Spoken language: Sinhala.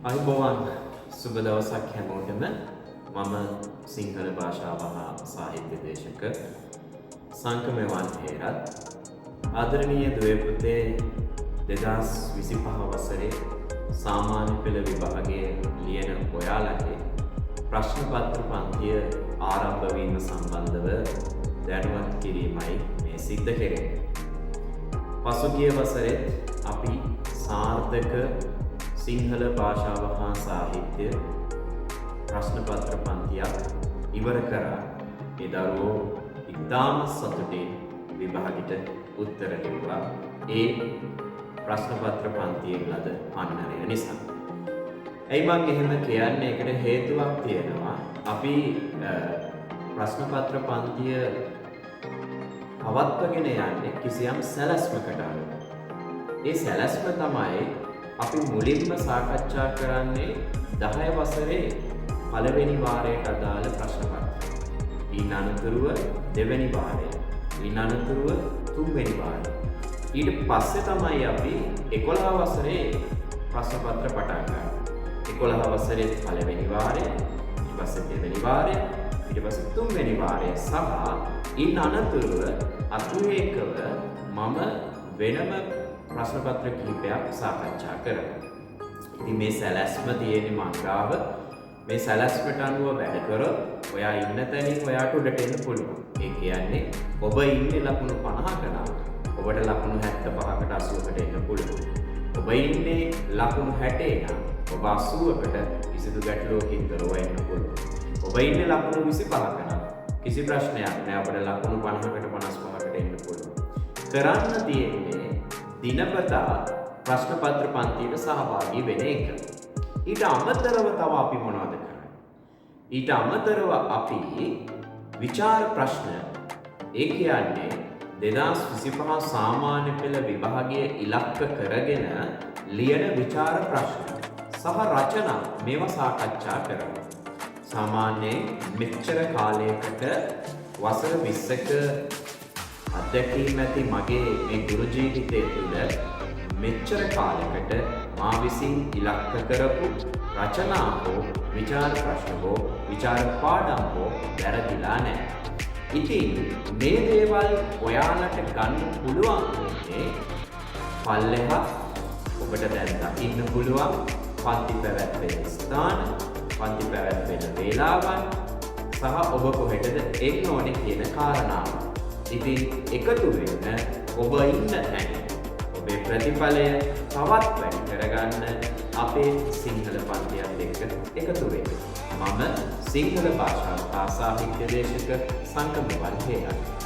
අයිබෝවන් සුබ දවසක් හැමෝටම මම සිංහල භාෂාව හා සාහිත්‍ය දේශක සංකමෙවන් හේරත් ආදරණීය දුවේ පුතේ 2025 වසරේ සාමාන්‍ය පෙළ විභාගයේ ලියන ඔයාලගේ ප්‍රශ්න පත්‍ර පන්තිය ආරම්භ වීම සම්බන්ධව දැනුවත් කිරීමයි මේ සිද්ධ කෙරෙන්නේ. පසුගිය වසරේ අපි සාර්ථක සිංහල භාෂාව හා සාහිත්‍ය ප්‍රශ්න පත්‍ර පන්තියක් ඉවර කරා. ඒ දරුවෝ ඉතාම සතුටින් විභාගෙට උත්තර ලිව්වා. ඒ ප්‍රශ්න පත්‍ර පන්තියෙන් ලද පන්නරය නිසා. ඇයි මං එහෙම කියන්නේ? ඒකට හේතුවක් තියෙනවා. අපි ප්‍රශ්න පත්‍ර පන්තිය පවත්වාගෙන යන්නේ කිසියම් සැලැස්මකට අනුව. ඒ සැලැස්ම තමයි අපි මුලින්ම සාකච්ඡා කරන්නේ 10 වසරේ පළවෙනි වාරයට අදාළ ප්‍රශ්න පත්‍ර. ඊට අනතුරුව දෙවෙනි වාරය. ඊට අනතුරුව තුන්වෙනි වාරය. ඊට පස්සේ තමයි අපි 11 වසරේ ප්‍රශ්න පත්‍ර පටන් ගන්නේ. 11 වසරේ පළවෙනි වාරය, ඊට පස්සේ දෙවෙනි වාරය, ඊට පස්සේ තුන්වෙනි වාරය සහ ඊට අනතුරුව අතිරේකව මම වෙනම ප්‍රශ්න පත්‍ර කිහිපයක් සාකච්ඡා කරනවා. ඉතින් මේ සැලැස්ම තියෙන්නේ මංගාව. මේ සැලැස්මට අනුව වැඩ කරොත් ඔයා ඉන්න තැනින් ඔයාට උඩට එන්න පුළුවන්. ඒ කියන්නේ ඔබ ඉන්නේ ලකුණු 50ක නම් ඔබට ලකුණු 75කට 80කට එන්න පුළුවන්. ඔබ ඉන්නේ ලකුණු 60 නම් ඔබ 80කට කිසිදු ගැටලුවකින් තොරව එන්න පුළුවන්. ඔබ ඉන්නේ ලකුණු 25ක නම් කිසි ප්‍රශ්නයක් නෑ, අපිට ලකුණු 50කට 55කට එන්න පුළුවන්. කරන්න තියෙන්නේ දිනපතා ප්‍රශ්න පත්‍ර පන්තියට සහභාගී වෙන එක. ඊට අමතරව තව අපි මොනවද කරන්නේ? ඊට අමතරව අපි විචාර ප්‍රශ්න, ඒ කියන්නේ 2025 සාමාන්‍ය පෙළ විභාගයේ ඉලක්ක කරගෙන ලියන විචාර ප්‍රශ්න සහ රචනා මේවා සාකච්ඡා කරනවා. සාමාන්‍යයෙන් මෙච්චර කාලයකට වසර 20ක අත්දැකීම් ඇති මගේ මේ ගුරු ජීවිතය තුළ මෙච්චර කාලයකට මා විසින් ඉලක්ක කරපු රචනා හෝ විචාර ප්‍රශ්න හෝ විචාර පාඩම් හෝ වැරදිලා නැහැ. ඉතින් මේ දේවල් ඔයාලට ගන්න පුළුවන් වුණේ පල්ලෙහා ඔබට දැන් දකින්න පුළුවන් පන්ති පැවැත්වෙන ස්ථාන, පන්ති පැවැත්වෙන වේලාවන් සහ ඔබ කොහෙටද එන්න ඕනේ කියන කාරණාව. ඉතින් එකතු වෙන්න ඔබ ඉන්න තැන ඔබේ ප්‍රතිඵලය තවත් වැඩි කරගන්න අපේ සිංහල පන්තියත් එක්ක එකතු වෙන්න. මම සිංහල භාෂා සාහිත්‍ය දේශක සංකමවන් හේරත්.